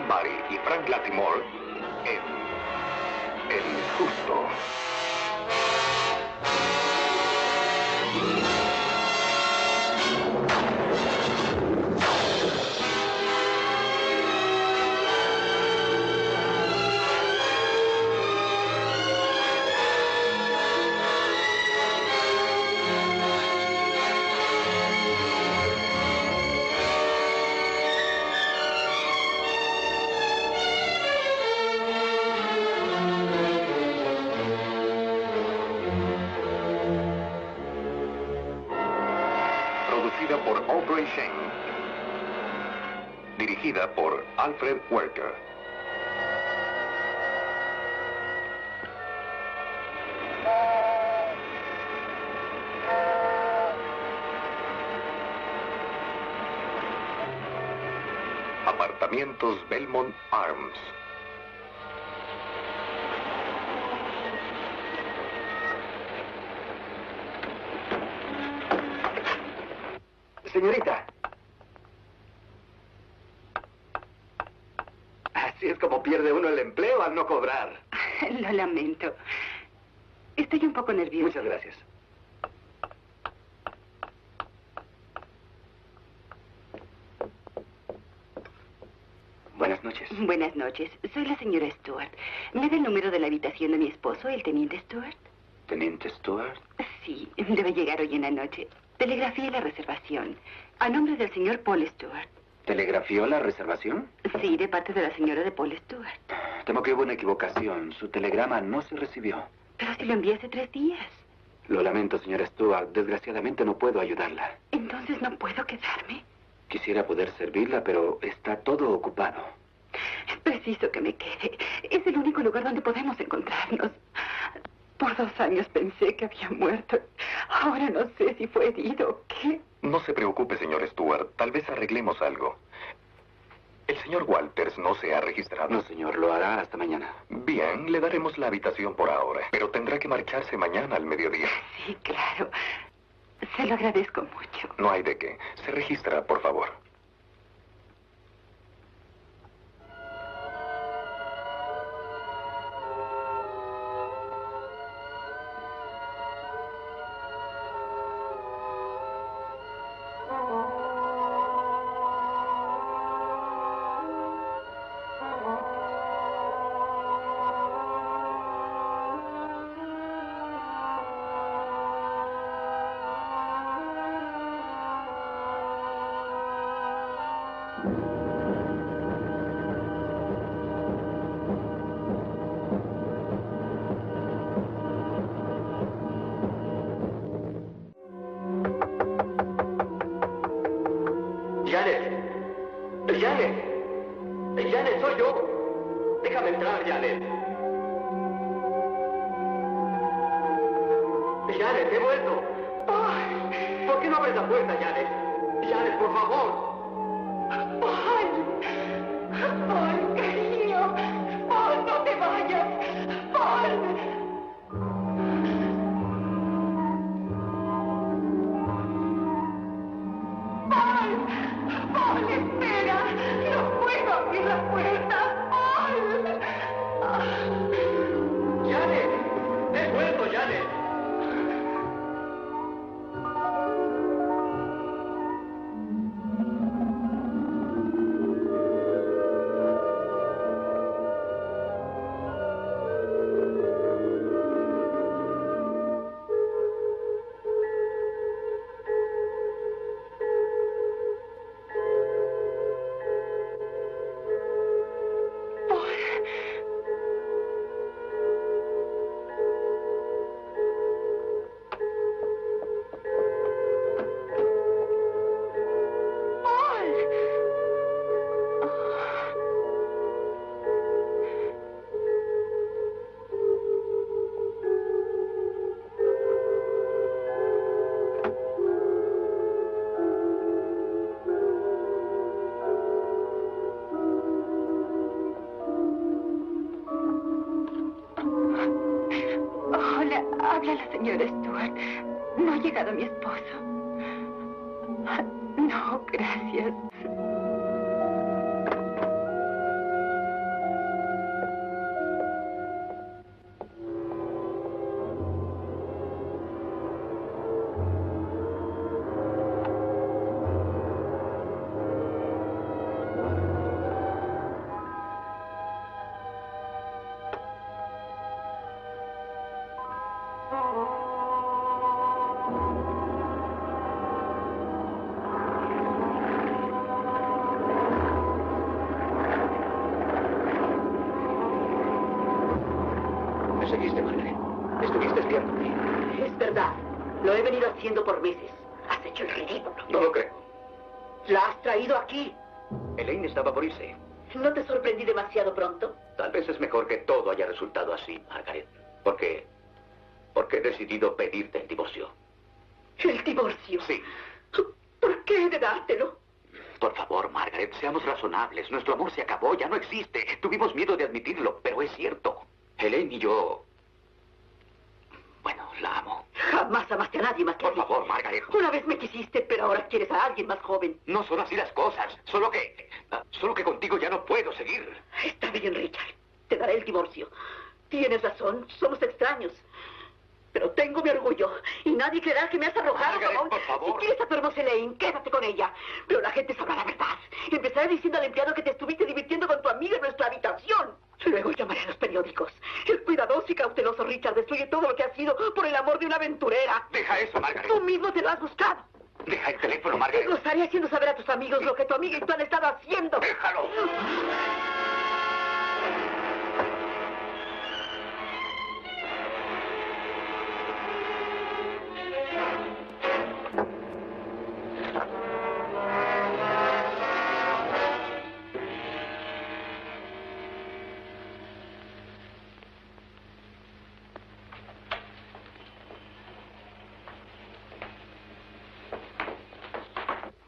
Barry y Frank Lattimore en El Justo. Producida por Aubrey Shane. Dirigida por Alfred Werker. Apartamentos Belmont Arms. Señorita. Así es como pierde uno el empleo al no cobrar. Lo lamento. Estoy un poco nerviosa. Muchas gracias. Buenas noches. Buenas noches. Soy la señora Stewart. ¿Me da el número de la habitación de mi esposo, el teniente Stewart? ¿Teniente Stewart? Sí, debe llegar hoy en la noche. Telegrafié la reservación. A nombre del señor Paul Stewart. ¿Telegrafió la reservación? Sí, de parte de la señora de Paul Stewart. Temo que hubo una equivocación. Su telegrama no se recibió. Pero si lo envié hace 3 días. Lo lamento, señora Stewart. Desgraciadamente no puedo ayudarla. Entonces no puedo quedarme. Quisiera poder servirla, pero está todo ocupado. Es preciso que me quede. Es el único lugar donde podemos encontrarnos. Por 2 años pensé que había muerto. Ahora no sé si fue herido o qué. No se preocupe, señor Stewart. Tal vez arreglemos algo. El señor Walters no se ha registrado. No, señor. Lo hará hasta mañana. Bien, le daremos la habitación por ahora. Pero tendrá que marcharse mañana al mediodía. Sí, claro. Se lo agradezco mucho. No hay de qué. Se registra, por favor. Janet, soy yo. Déjame entrar, Janet. Janet, he vuelto. Ay, ¿por qué no abres la puerta, Janet? Janet, por favor. Paul, cariño. Paul, no te vayas. Paul. Paul, espera. No puedo abrir la puerta. Paul. Janet, he vuelto, Janet. Habla la señora Stewart. No ha llegado mi esposo. No, gracias. mintiéndome. Es verdad. Lo he venido haciendo por meses. Has hecho el ridículo. No lo creo. La has traído aquí. Elaine estaba por irse. ¿No te sorprendí demasiado pronto? Tal vez es mejor que todo haya resultado así, Margaret. ¿Por qué? Porque he decidido pedirte el divorcio. ¿El divorcio? Sí. ¿Por qué he de dártelo? Por favor, Margaret, seamos razonables. Nuestro amor se acabó, ya no existe. Tuvimos miedo de admitirlo, pero es cierto. Elaine y yo... Bueno, la amo. Jamás amaste a nadie más que a Por mí. favor, Margaret. Una vez me quisiste, pero ahora quieres a alguien más joven. No son así las cosas. Solo que contigo ya no puedo seguir. Está bien, Richard. Te daré el divorcio. Tienes razón, somos extraños. Pero tengo mi orgullo y nadie creerá que me has arrojado Margaret, como... por favor. Si quieres a tu hermosa Elaine, quédate con ella. Pero la gente sabrá la verdad. Empezaré diciendo al empleado que te estuviste divirtiendo con tu amiga en nuestra habitación. Luego llamaré a los periódicos. El cuidadoso y cauteloso Richard destruye todo lo que ha sido por el amor de una aventurera. Deja eso, Margaret. Tú mismo te lo has buscado. Deja el teléfono, Te Margaret. lo estaré haciendo saber a tus amigos lo que tu amiga y tú han estado haciendo. Déjalo.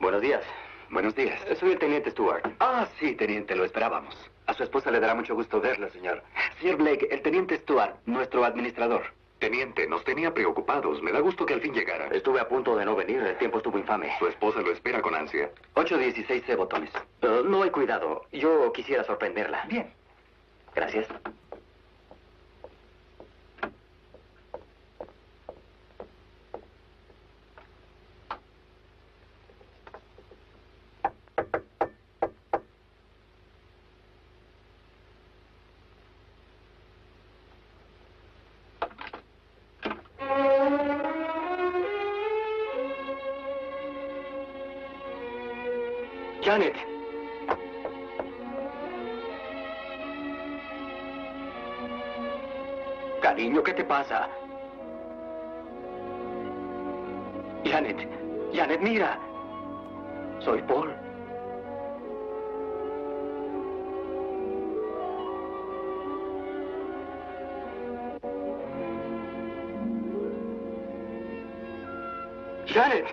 Buenos días. Buenos días. Soy el teniente Stewart. Ah, sí, teniente, lo esperábamos. A su esposa le dará mucho gusto verla, señor. Señor Blake, el teniente Stewart, nuestro administrador. Teniente, nos tenía preocupados. Me da gusto que al fin llegara. Estuve a punto de no venir, el tiempo estuvo infame. Su esposa lo espera con ansia. 816 botones. No hay cuidado. Yo quisiera sorprenderla. Bien. Gracias. Janet. Cariño, ¿qué te pasa? Janet, Janet, mira. Soy Paul. Janet.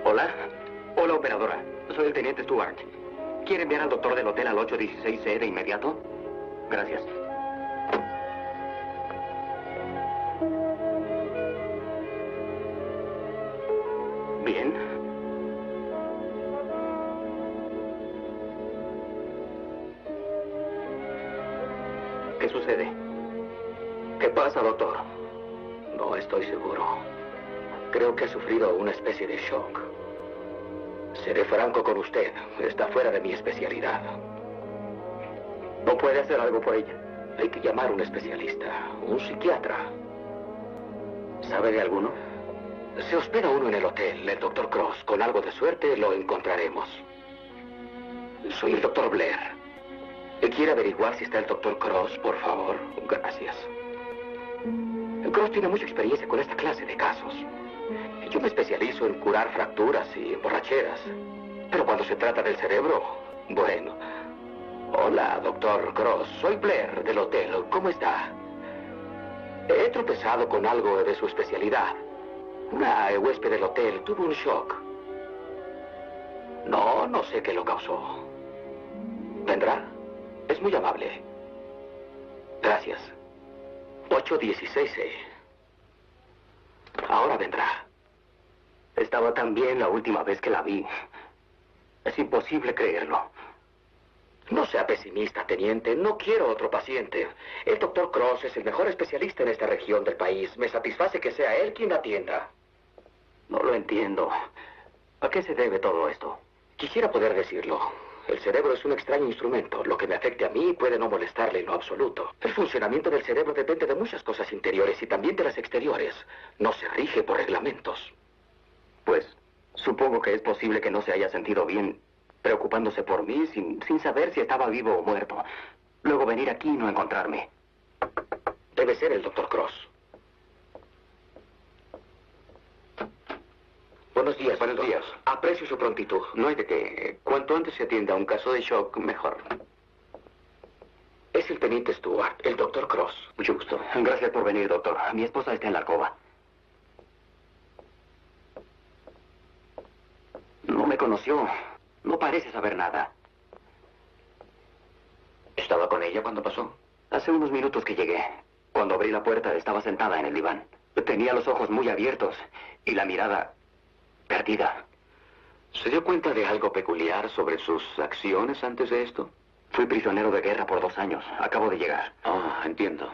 Hola. Hola, operadora. Soy el teniente Stewart. ¿Quiere enviar al doctor del hotel al 816C de inmediato? Gracias. Bien. ¿Qué sucede? ¿Qué pasa, doctor? No estoy seguro. Creo que ha sufrido una especie de shock. Seré franco con usted. Está fuera de mi especialidad. ¿No puede hacer algo por ella? Hay que llamar a un especialista, un psiquiatra. ¿Sabe de alguno? Se hospeda uno en el hotel, el Dr. Cross. Con algo de suerte lo encontraremos. Soy el Dr. Blair. ¿Quiere averiguar si está el Dr. Cross, por favor? Gracias. Cross tiene mucha experiencia con esta clase de casos. Yo me especializo en curar fracturas y borracheras. Pero cuando se trata del cerebro, bueno. Hola, Dr. Cross. Soy Blair, del hotel. ¿Cómo está? He tropezado con algo de su especialidad. Una huésped del hotel tuvo un shock. No sé qué lo causó. ¿Vendrá? Es muy amable. Gracias. 816C. Ahora vendrá. Estaba tan bien la última vez que la vi. Es imposible creerlo. No sea pesimista, teniente. No quiero otro paciente. El Dr. Cross es el mejor especialista en esta región del país. Me satisface que sea él quien la atienda. No lo entiendo. ¿A qué se debe todo esto? Quisiera poder decirlo. El cerebro es un extraño instrumento. Lo que me afecte a mí puede no molestarle en lo absoluto. El funcionamiento del cerebro depende de muchas cosas interiores y también de las exteriores. No se rige por reglamentos. Pues, supongo que es posible que no se haya sentido bien preocupándose por mí sin saber si estaba vivo o muerto. Luego venir aquí y no encontrarme. Debe ser el Dr. Cross. Buenos días. Buenos días. Aprecio su prontitud. No hay de qué. Cuanto antes se atienda a un caso de shock, mejor. Es el teniente Stewart, el Dr. Cross. Mucho gusto. Gracias por venir, doctor. Mi esposa está en la alcoba. No me conoció. No parece saber nada. ¿Estaba con ella cuando pasó? Hace unos minutos que llegué. Cuando abrí la puerta, estaba sentada en el diván. Tenía los ojos muy abiertos y la mirada perdida. ¿Se dio cuenta de algo peculiar sobre sus acciones antes de esto? Fui prisionero de guerra por 2 años. Acabo de llegar. Ah, entiendo.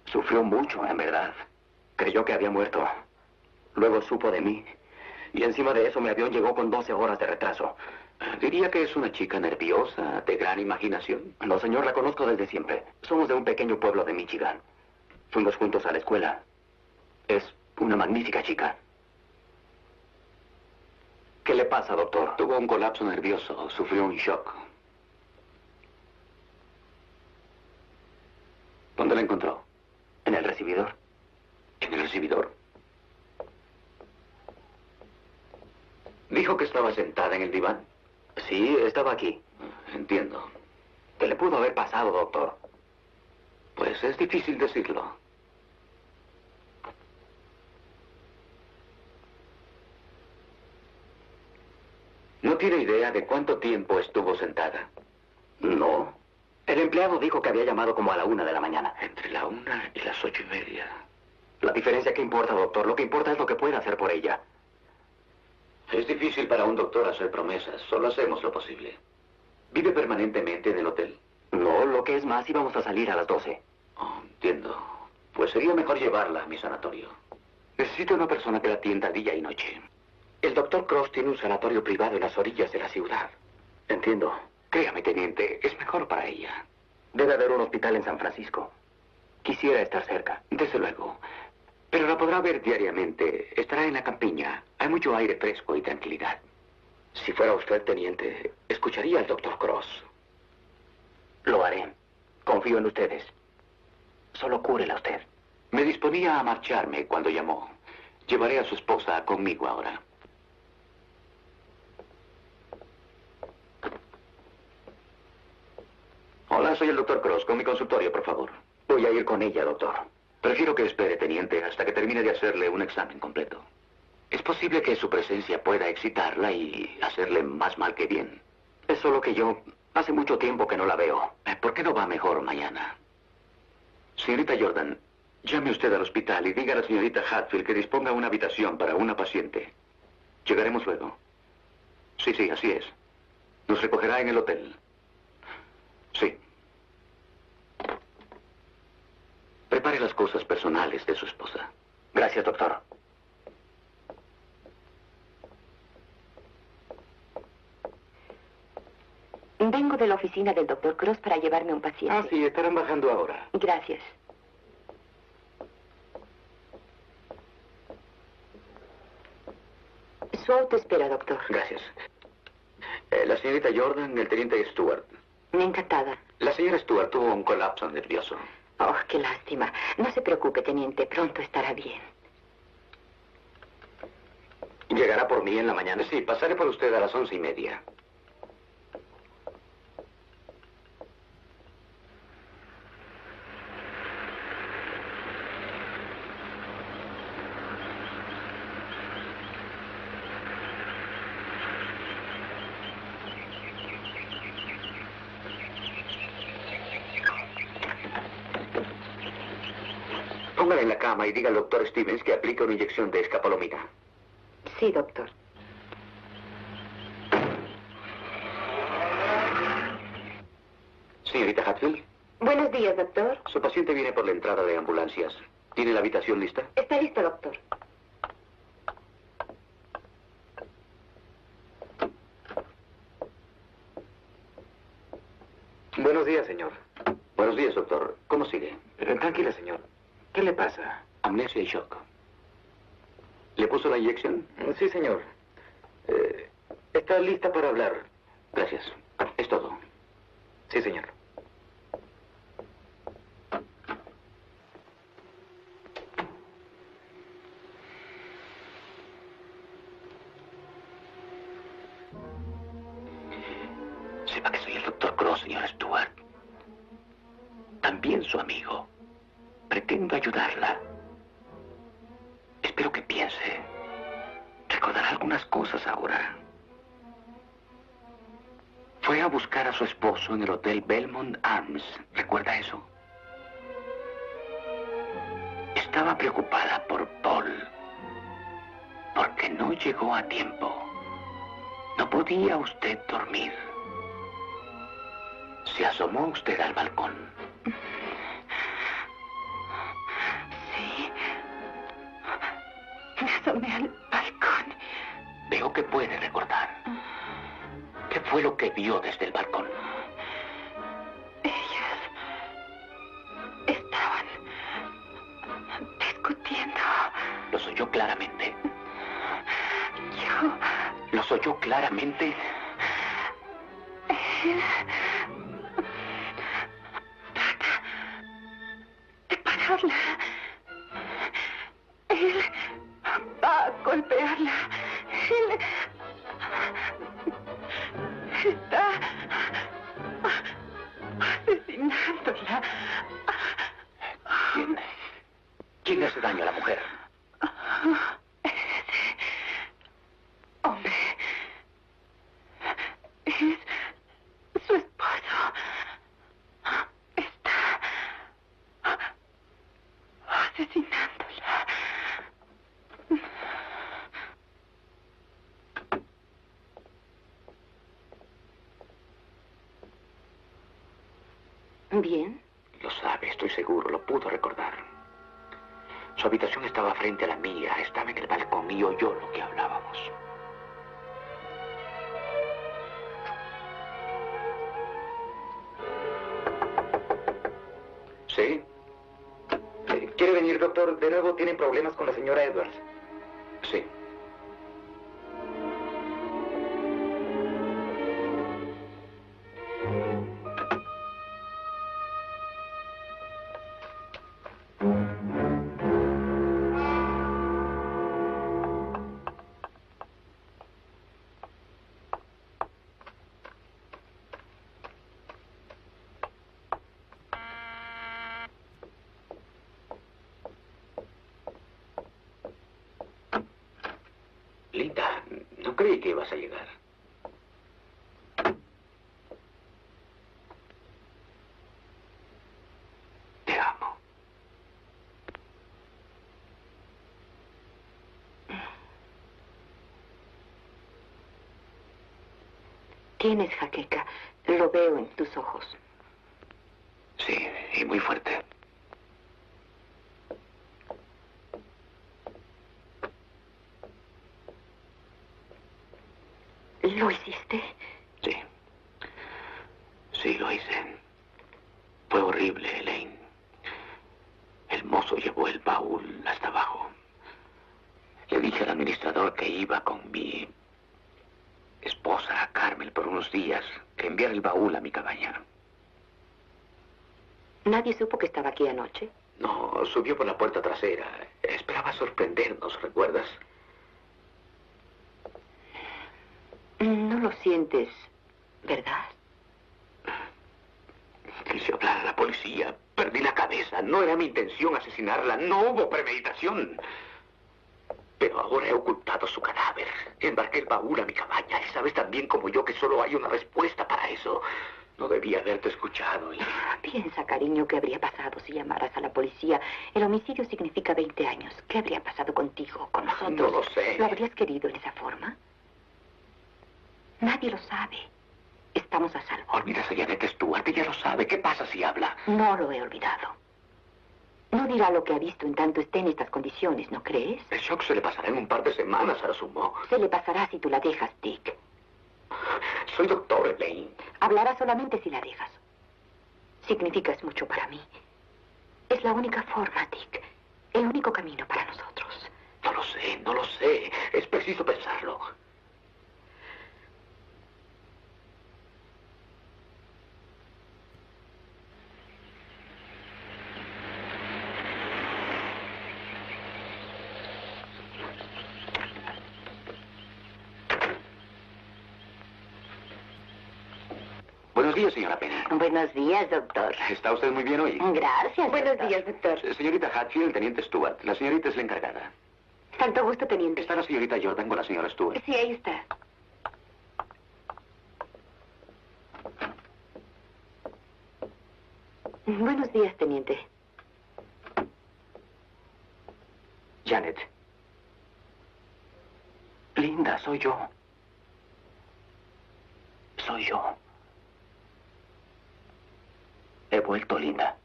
Sufrió mucho, en verdad. Creyó que había muerto. Luego supo de mí. Y encima de eso mi avión llegó con 12 horas de retraso. Diría que es una chica nerviosa, de gran imaginación. No, señor, la conozco desde siempre. Somos de un pequeño pueblo de Michigan. Fuimos juntos a la escuela. Es una magnífica chica. ¿Qué le pasa, doctor? Tuvo un colapso nervioso, sufrió un shock. ¿Dónde la encontró? ¿En el recibidor? ¿En el recibidor? ¿Dijo que estaba sentada en el diván? Sí, estaba aquí. Entiendo. ¿Qué le pudo haber pasado, doctor? Pues es difícil decirlo. ¿No tiene idea de cuánto tiempo estuvo sentada? No. El empleado dijo que había llamado como a la 1 de la mañana. Entre la 1 y las 8:30. La diferencia, ¿qué importa, doctor? Lo que importa es lo que puede hacer por ella. Es difícil para un doctor hacer promesas. Solo hacemos lo posible. ¿Vive permanentemente en el hotel? No, lo que es más, íbamos a salir a las 12. Oh, entiendo. Pues sería mejor llevarla a mi sanatorio. Necesito una persona que la atienda día y noche. El doctor Cross tiene un sanatorio privado en las orillas de la ciudad. Entiendo. Créame, teniente, es mejor para ella. Debe haber un hospital en San Francisco. Quisiera estar cerca. Desde luego. Pero la podrá ver diariamente. Estará en la campiña. Hay mucho aire fresco y tranquilidad. Si fuera usted, teniente, escucharía al doctor Cross. Lo haré. Confío en ustedes. Solo cúrela usted. Me disponía a marcharme cuando llamó. Llevaré a su esposa conmigo ahora. Hola, soy el doctor Cross. Con mi consultorio, por favor. Voy a ir con ella, doctor. Prefiero que espere, teniente, hasta que termine de hacerle un examen completo. Es posible que su presencia pueda excitarla y hacerle más mal que bien. Es solo que yo hace mucho tiempo que no la veo. ¿Por qué no va mejor mañana? Señorita Jordan, llame usted al hospital y diga a la señorita Hatfield que disponga una habitación para una paciente. Llegaremos luego. Sí, así es. Nos recogerá en el hotel. Sí. Prepare las cosas personales de su esposa. Gracias, doctor. Vengo de la oficina del doctor Cross para llevarme un paciente. Ah, sí, estarán bajando ahora. Gracias. Su auto espera, doctor. Gracias. La señorita Jordan, el teniente Stewart. Encantada. La señora Stewart tuvo un colapso nervioso. Oh, qué lástima. No se preocupe, teniente. Pronto estará bien. ¿Llegará por mí en la mañana? Sí, pasaré por usted a las 11:30. Póngala en la cama y diga al doctor Stevens que aplique una inyección de escapolomina. Sí, doctor. Señorita Hatfield, Buenos días, doctor. su paciente viene por la entrada de ambulancias. ¿Tiene la habitación lista? Está listo, doctor. Buenos días, señor. Buenos días, doctor. ¿Cómo sigue? Tranquila, señor. ¿Qué le pasa? Amnesia y shock. ¿Le puso la inyección? Sí, señor. Está lista para hablar. Gracias. Es todo. Sí, señor. Sepa que soy el Dr. Cross, señor Stewart. También su amigo. Pretendo ayudarla. Espero que piense. Recordará algunas cosas ahora. Fue a buscar a su esposo en el Hotel Belmont Arms. ¿Recuerda eso? Estaba preocupada por Paul. Porque no llegó a tiempo. No podía usted dormir. ¿Se asomó usted al balcón? Sí. Me asomé al balcón. Veo que puede recordar. ¿Qué fue lo que vio desde el balcón? Ellos estaban discutiendo. ¿Los oyó claramente? Yo... ¿Los oyó claramente? Él... trata de pararla. Él va a golpearla. Él... está asesinándola. ¿Quién le hace daño a la mujer? Ese hombre es su esposo. Está asesinándola. Bien. Lo sabe, estoy seguro, lo pudo recordar. Su habitación estaba frente a la mía, estaba en el balcón y oyó lo que hablábamos. ¿Sí? ¿Quiere venir, doctor? De nuevo tienen problemas con la señora Edwards. Sí. Linda, no creí que ibas a llegar. Te amo. Tienes jaqueca. Lo veo en tus ojos. Sí, y muy fuerte. ¿Lo hiciste? Sí. Sí, lo hice. Fue horrible, Elaine. El mozo llevó el baúl hasta abajo. Le dije al administrador que iba con mi esposa a Carmel por unos días, que enviara el baúl a mi cabaña. ¿Nadie supo que estaba aquí anoche? No, subió por la puerta trasera. Esperaba sorprendernos, ¿recuerdas? No lo sientes, ¿verdad? Quise hablar a la policía. Perdí la cabeza. No era mi intención asesinarla. No hubo premeditación. Pero ahora he ocultado su cadáver. Embarqué el baúl a mi cabaña. Y sabes tan bien como yo que solo hay una respuesta para eso. No debía haberte escuchado. Piensa, cariño, qué habría pasado si llamaras a la policía. El homicidio significa 20 años. ¿Qué habría pasado contigo, con nosotros? No lo sé. ¿Lo habrías querido en esa forma? Nadie lo sabe. Estamos a salvo. Olvidas a Janet Stewart, ella lo sabe. ¿Qué pasa si habla? No lo he olvidado. No dirá lo que ha visto en tanto esté en estas condiciones, ¿no crees? El shock se le pasará en un par de semanas, asumo. Se le pasará si tú la dejas, Dick. Soy doctor, Elaine. Hablará solamente si la dejas. Significas mucho para mí. Es la única forma, Dick. El único camino para nosotros. No lo sé, no lo sé. Es preciso pensarlo. días, señora Penny. Buenos días, doctor. ¿Está usted muy bien hoy? Gracias. Buenos días, doctor. Señorita Hatfield, teniente Stewart. La señorita es la encargada. Tanto gusto, teniente. ¿Está la señorita Jordan con la señora Stewart? Sí, ahí está. Buenos días, teniente. Janet. Linda, soy yo. Soy yo. He vuelto, Linda.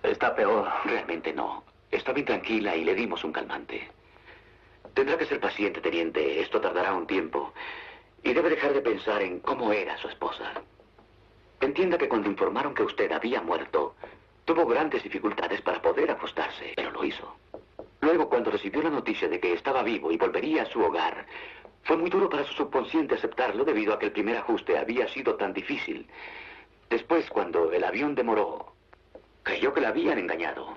Está peor. Realmente no. Está bien tranquila y le dimos un calmante. Tendrá que ser paciente, teniente. Esto tardará un tiempo. Y debe dejar de pensar en cómo era su esposa. Entienda que cuando informaron que usted había muerto, tuvo grandes dificultades para poder acostarse, pero lo hizo. Luego, cuando recibió la noticia de que estaba vivo y volvería a su hogar, fue muy duro para su subconsciente aceptarlo debido a que el primer ajuste había sido tan difícil. Después, cuando el avión demoró, creyó que la habían engañado,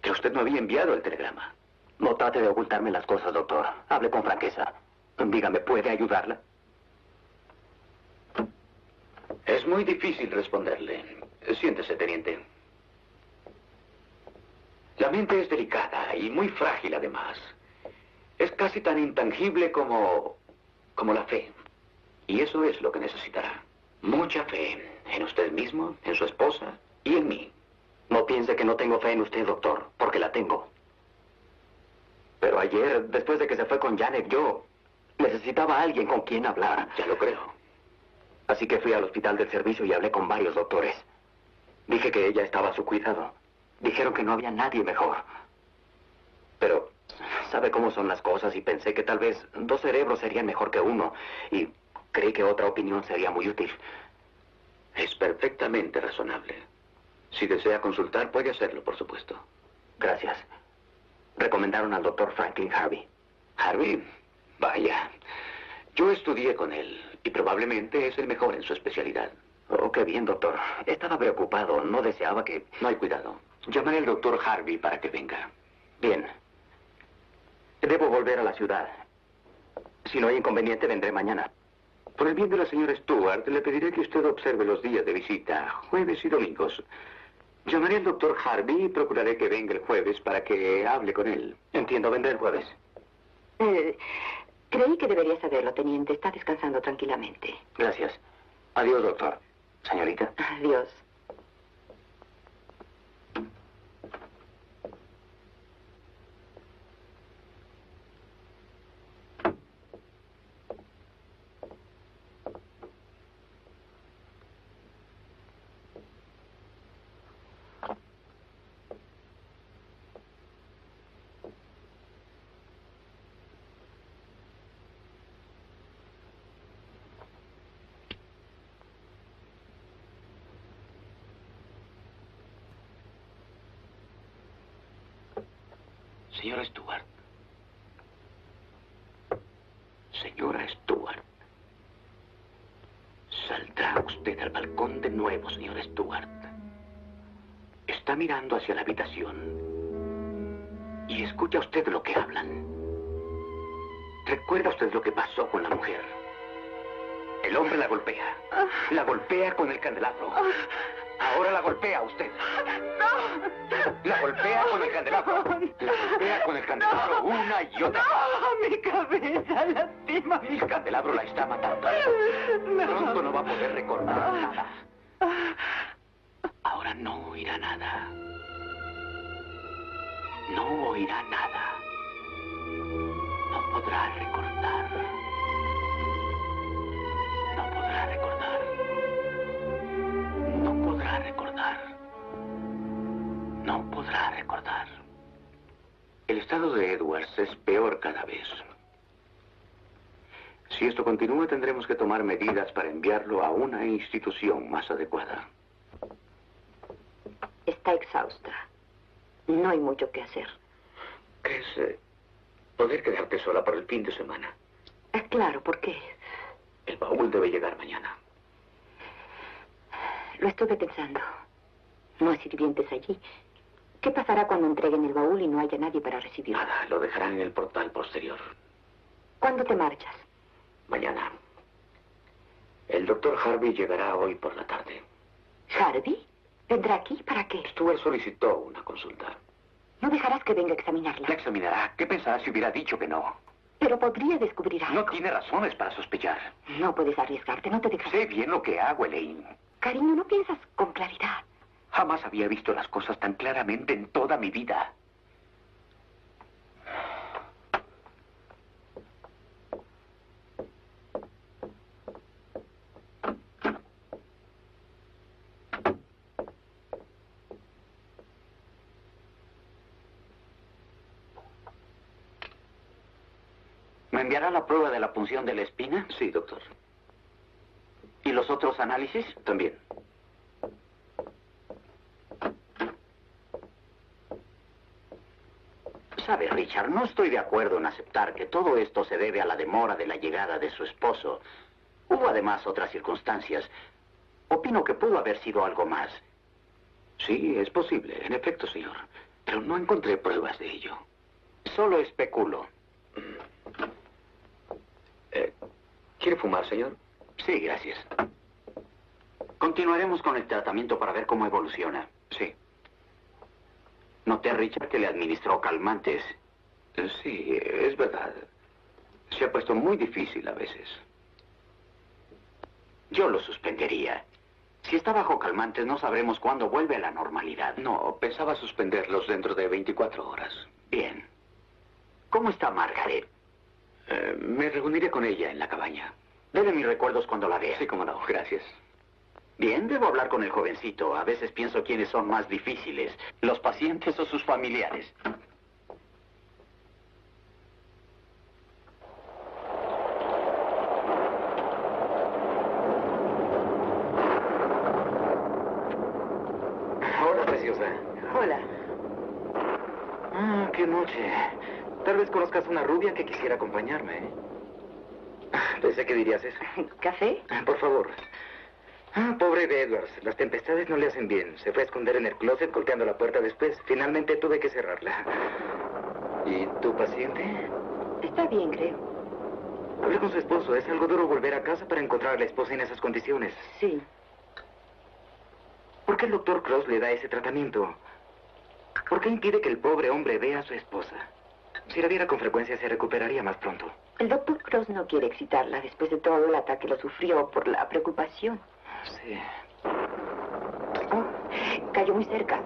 que usted no había enviado el telegrama. No trate de ocultarme las cosas, doctor. Hable con franqueza. Dígame, ¿puede ayudarla? Es muy difícil responderle. Siéntese, teniente. La mente es delicada y muy frágil, además. Es casi tan intangible como la fe. Y eso es lo que necesitará. Mucha fe en usted mismo, en su esposa y en mí. No piense que no tengo fe en usted, doctor, porque la tengo. Pero ayer, después de que se fue con Janet, yo necesitaba a alguien con quien hablar. Ya lo creo. Así que fui al hospital del servicio y hablé con varios doctores. Dije que ella estaba a su cuidado. Dijeron que no había nadie mejor. Pero sabe cómo son las cosas y pensé que tal vez 2 cerebros serían mejor que uno. Y creí que otra opinión sería muy útil. Es perfectamente razonable. Si desea consultar, puede hacerlo, por supuesto. Gracias. Recomendaron al doctor Franklin Harvey. ¿Harvey? Vaya. Yo estudié con él y probablemente es el mejor en su especialidad. Oh, qué bien, doctor. Estaba preocupado. No deseaba que... No hay cuidado. Llamaré al doctor Harvey para que venga. Bien. Debo volver a la ciudad. Si no hay inconveniente, vendré mañana. Por el bien de la señora Stewart, le pediré que usted observe los días de visita, jueves y domingos. Llamaré al doctor Harvey y procuraré que venga el jueves para que hable con él. Entiendo, vendré el jueves. Creí que debería saberlo, teniente. Está descansando tranquilamente. Gracias. Adiós, doctor. Señorita. Adiós. Señora Stewart. Señora Stewart. Saldrá usted al balcón de nuevo, señora Stewart. Está mirando hacia la habitación. Y escucha usted lo que hablan. ¿Recuerda usted lo que pasó con la mujer? El hombre la golpea. La golpea con el candelabro. Ahora la golpea a usted. La golpea con el candelabro. La golpea con el candelabro una y otra. ¡No! ¡Mi cabeza! ¡Lastima mi El candelabro la está matando. Pronto no va a poder recordar nada. Ahora no oirá nada. No oirá nada. No podrá recordar. No podrá recordar. No podrá recordar. No podrá recordar. El estado de Edwards es peor cada vez. Si esto continúa, tendremos que tomar medidas para enviarlo a una institución más adecuada. Está exhausta. No hay mucho que hacer. ¿Crees poder quedarte sola por el fin de semana? Claro, ¿por qué? El baúl debe llegar mañana. Lo estuve pensando. No hay sirvientes allí. ¿Qué pasará cuando entreguen el baúl y no haya nadie para recibirlo? Nada, lo dejarán en el portal posterior. ¿Cuándo te marchas? Mañana. El doctor Harvey llegará hoy por la tarde. ¿Harvey? ¿Vendrá aquí? ¿Para qué? Stuart solicitó una consulta. No dejarás que venga a examinarla. La examinará. ¿Qué pensará si hubiera dicho que no? Pero podría descubrir algo. No tiene razones para sospechar. No puedes arriesgarte, no te dejas. Sé bien lo que hago, Elaine. Cariño, no piensas con claridad. Jamás había visto las cosas tan claramente en toda mi vida. ¿Me enviará la prueba de la punción de la espina? Sí, doctor. ¿Y los otros análisis? También. Sabe, Richard, no estoy de acuerdo en aceptar que todo esto se debe a la demora de la llegada de su esposo. Hubo además otras circunstancias. Opino que pudo haber sido algo más. Sí, es posible. En efecto, señor. Pero no encontré pruebas de ello. Solo especulo. ¿Quiere fumar, señor? Sí, gracias. Continuaremos con el tratamiento para ver cómo evoluciona. Sí. Noté, Richard, que le administró calmantes. Sí, es verdad. Se ha puesto muy difícil a veces. Yo lo suspendería. Si está bajo calmantes, no sabremos cuándo vuelve a la normalidad. No, pensaba suspenderlos dentro de 24 horas. Bien. ¿Cómo está Margaret? Me reuniré con ella en la cabaña. Dele mis recuerdos cuando la vea. Sí, cómo no. Gracias. Bien, debo hablar con el jovencito. A veces pienso quiénes son más difíciles, los pacientes o sus familiares. Hola, preciosa. Hola. Ah, qué noche. Tal vez conozcas una rubia que quisiera acompañarme. Pensé que dirías eso. ¿Café? Por favor. Pobre de Edwards. Las tempestades no le hacen bien. Se fue a esconder en el closet golpeando la puerta después. Finalmente tuve que cerrarla. ¿Y tu paciente? Está bien, creo. Hablé con su esposo. Es algo duro volver a casa para encontrar a la esposa en esas condiciones. Sí. ¿Por qué el doctor Cross le da ese tratamiento? ¿Por qué impide que el pobre hombre vea a su esposa? Si la viera con frecuencia se recuperaría más pronto. El doctor Cross no quiere excitarla. Después de todo, el ataque lo sufrió por la preocupación. Sí. Oh, cayó muy cerca.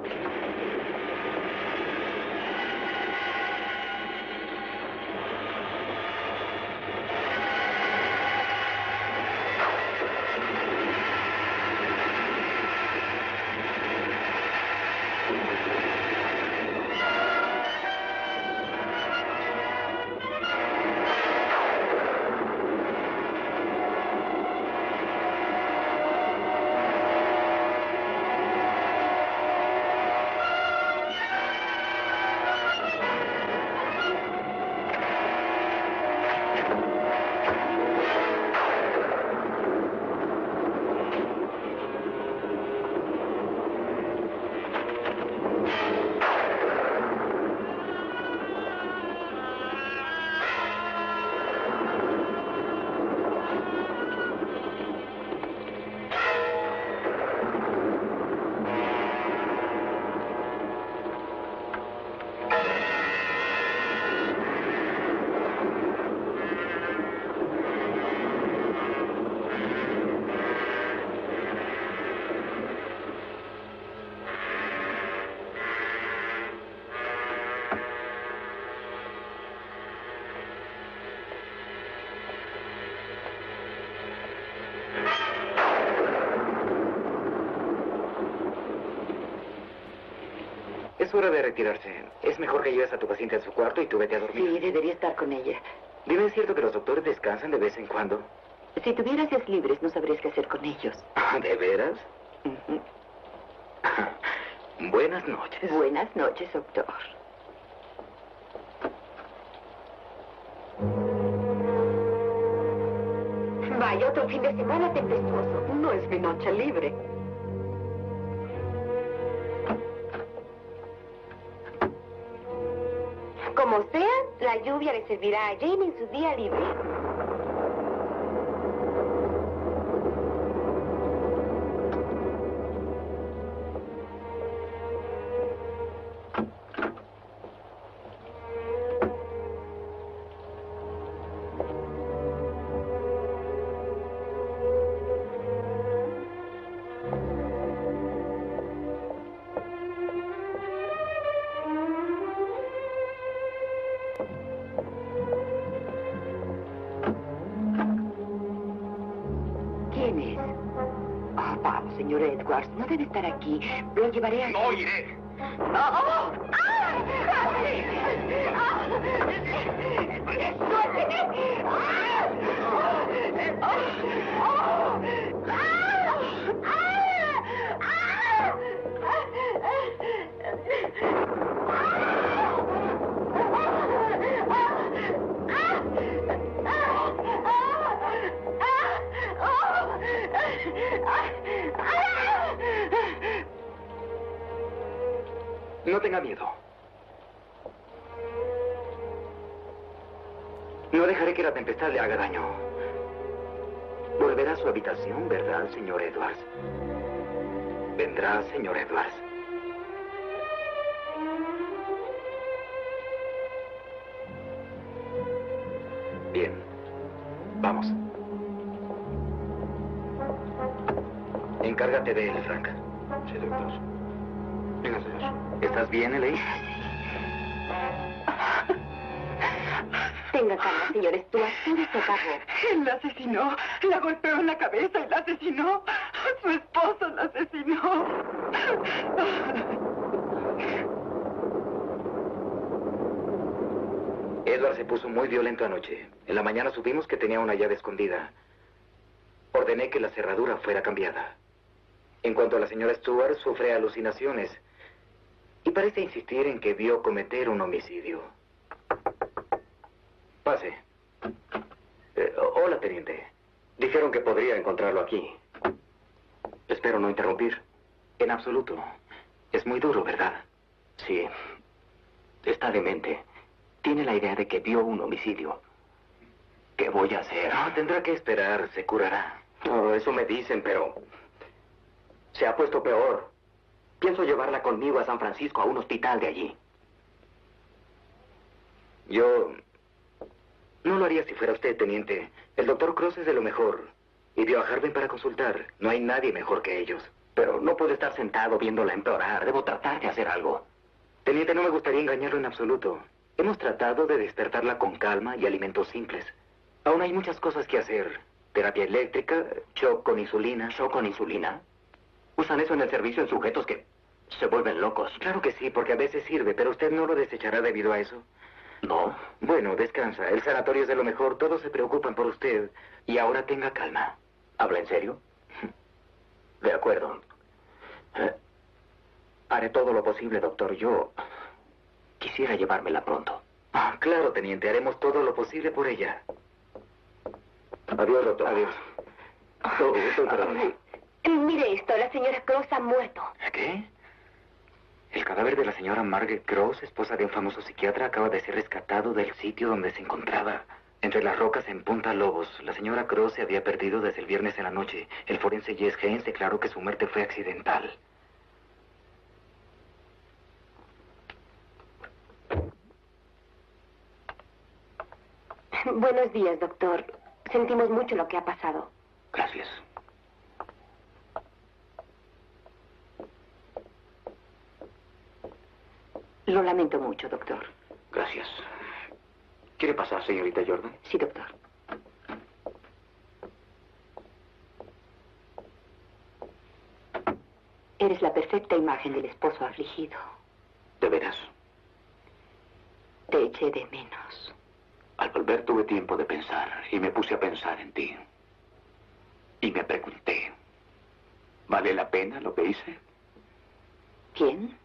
Es hora de retirarse. Es mejor que lleves a tu paciente a su cuarto y tú vete a dormir. Sí, debería estar con ella. Dime, ¿es cierto que los doctores descansan de vez en cuando? Si tuvieras días libres, no sabrías qué hacer con ellos. ¿De veras? Ujú. Buenas noches. Buenas noches, doctor. Vaya, otro fin de semana tempestuoso. No es mi noche libre. Como sea, la lluvia le servirá a Jane en su día libre. ¿Quién es? Ah, vamos, señor Edwards. No debe estar aquí. Lo llevaré a... No iré. No tenga miedo. No dejaré que la tempestad le haga daño. Volverá a su habitación, ¿verdad, señor Edwards? Vendrá, señor Edwards. Bien. Vamos. Encárgate de él, Frank. Sí, doctor. Venga, señor. ¿Estás bien, Elaine? Tenga calma, señor Stuart. Todo se acabó. Él la asesinó. La golpeó en la cabeza y la asesinó. Su esposo la asesinó. Edward se puso muy violento anoche. En la mañana supimos que tenía una llave escondida. Ordené que la cerradura fuera cambiada. En cuanto a la señora Stewart, sufre alucinaciones y parece insistir en que vio cometer un homicidio. Pase. Hola, teniente. Dijeron que podría encontrarlo aquí. Espero no interrumpir. En absoluto. Es muy duro, ¿verdad? Sí. Está demente. Tiene la idea de que vio un homicidio. ¿Qué voy a hacer? No, tendrá que esperar. Se curará. Oh, eso me dicen, pero... se ha puesto peor. Pienso llevarla conmigo a San Francisco, a un hospital de allí. Yo... no lo haría si fuera usted, teniente. El doctor Cross es de lo mejor. Y vio a Harvey para consultar. No hay nadie mejor que ellos. Pero no puedo estar sentado viéndola empeorar. Debo tratar de hacer algo. Teniente, no me gustaría engañarlo en absoluto. Hemos tratado de despertarla con calma y alimentos simples. Aún hay muchas cosas que hacer. Terapia eléctrica, shock con insulina. ¿Shock con insulina? ¿Usan eso en el servicio en sujetos que se vuelven locos? Claro que sí, porque a veces sirve, pero usted no lo desechará debido a eso. No. Bueno, descansa. El sanatorio es de lo mejor. Todos se preocupan por usted. Y ahora tenga calma. ¿Habla en serio? De acuerdo. Haré todo lo posible, doctor. Yo quisiera llevármela pronto. Ah, claro, teniente. Haremos todo lo posible por ella. Adiós, doctor. Adiós. Mire esto, la señora Cross ha muerto. ¿Qué? El cadáver de la señora Margaret Cross, esposa de un famoso psiquiatra, acaba de ser rescatado del sitio donde se encontraba. Entre las rocas en Punta Lobos. La señora Cross se había perdido desde el viernes en la noche. El forense Jess Haynes declaró que su muerte fue accidental. Buenos días, doctor. Sentimos mucho lo que ha pasado. Gracias. Lo lamento mucho, doctor. Gracias. ¿Quiere pasar, señorita Jordan? Sí, doctor. Eres la perfecta imagen del esposo afligido. ¿De veras? Te eché de menos. Al volver tuve tiempo de pensar y me puse a pensar en ti. Y me pregunté, ¿vale la pena lo que hice? ¿Quién?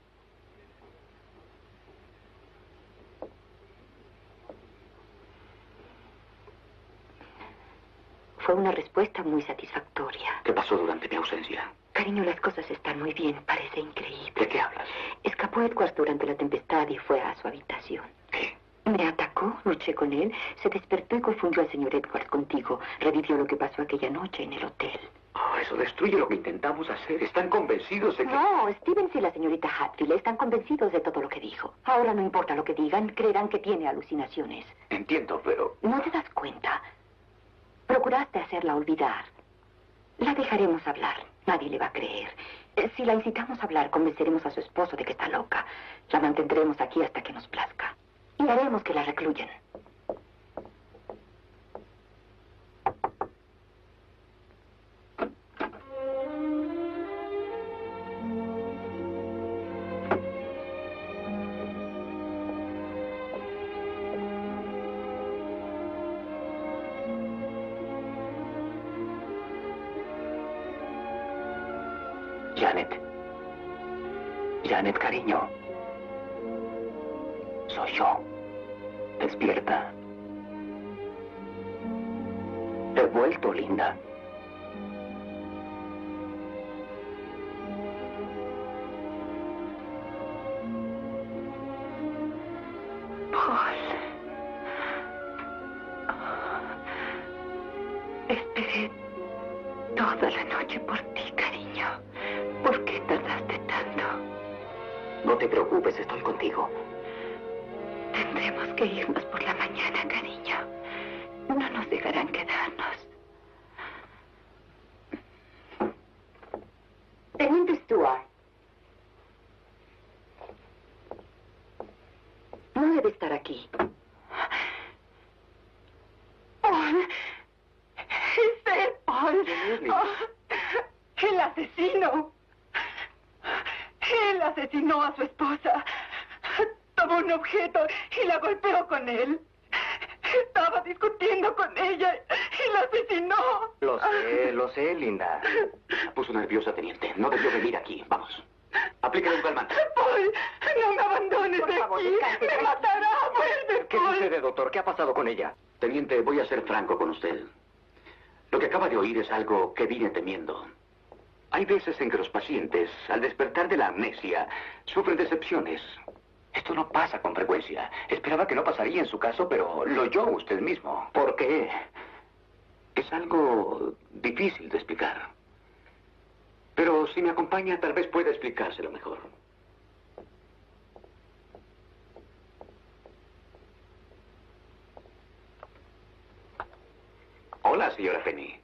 Fue una respuesta muy satisfactoria. ¿Qué pasó durante mi ausencia? Cariño, las cosas están muy bien. Parece increíble. ¿De qué hablas? Escapó Edwards durante la tempestad y fue a su habitación. ¿Qué? Me atacó, luché con él, se despertó y confundió al señor Edwards contigo. Revivió lo que pasó aquella noche en el hotel. Oh, eso destruye lo que intentamos hacer. Están convencidos de que... No, Stevens y la señorita Hatfield están convencidos de todo lo que dijo. Ahora no importa lo que digan, creerán que tiene alucinaciones. Entiendo, pero... ¿No te das cuenta? Procuraste hacerla olvidar. La dejaremos hablar. Nadie le va a creer. Si la incitamos a hablar, convenceremos a su esposo de que está loca. La mantendremos aquí hasta que nos plazca. Y haremos que la recluyan. Janet. Janet, cariño. Soy yo. Despierta. He vuelto, linda. Paul. Esperé toda la noche por ti, cariño. ¿Por qué tardaste tanto? No te preocupes, estoy contigo. Tendremos que irnos por la mañana, cariño. No nos dejarán quedarnos. Teniente Stuart. No debe estar aquí. Paul. Es él, Paul. Oh, el asesino. Él asesinó a su esposa. Tomó un objeto y la golpeó con él. Estaba discutiendo con ella y la asesinó. Lo sé, Linda. Me puso nerviosa, teniente. No debió venir aquí. Vamos. Aplícale un calmante. Paul, no me abandones Por de favor, aquí. descanse, Me matará. Vuelve, ¿Qué Paul. sucede, doctor? ¿Qué ha pasado con ella? Teniente, voy a ser franco con usted. Lo que acaba de oír es algo que vine temiendo. Hay veces en que los pacientes, al despertar de la amnesia, sufren decepciones. Esto no pasa con frecuencia. Esperaba que no pasaría en su caso, pero lo oyó usted mismo. ¿Por qué? Es algo difícil de explicar. Pero si me acompaña, tal vez pueda explicárselo mejor. Hola, señora Penny.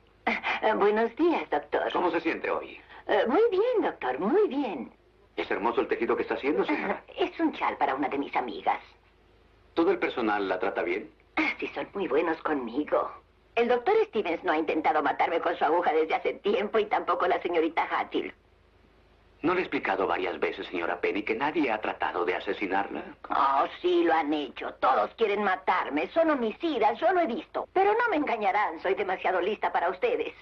Buenos días, doctor. ¿Cómo se siente hoy? Muy bien, doctor, muy bien. ¿Es hermoso el tejido que está haciendo, señora? Es un chal para una de mis amigas. ¿Todo el personal la trata bien? Sí, son muy buenos conmigo. El doctor Stevens no ha intentado matarme con su aguja desde hace tiempo y tampoco la señorita Hatfield. ¿No le he explicado varias veces, señora Penny, que nadie ha tratado de asesinarla? Oh, sí, lo han hecho. Todos quieren matarme. Son homicidas, yo lo he visto. Pero no me engañarán, soy demasiado lista para ustedes.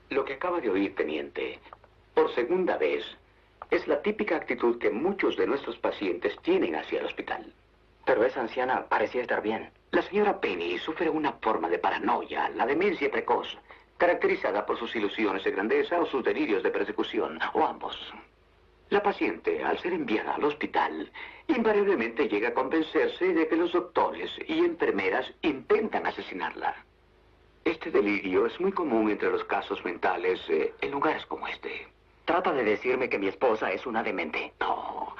Lo que acaba de oír, teniente, por segunda vez, es la típica actitud que muchos de nuestros pacientes tienen hacia el hospital. Pero esa anciana parecía estar bien. La señora Penny sufre una forma de paranoia, la demencia precoz, caracterizada por sus ilusiones de grandeza o sus delirios de persecución, o ambos. La paciente, al ser enviada al hospital, invariablemente llega a convencerse de que los doctores y enfermeras intentan asesinarla. Este delirio es muy común entre los casos mentales en lugares como este. Trata de decirme que mi esposa es una demente. No,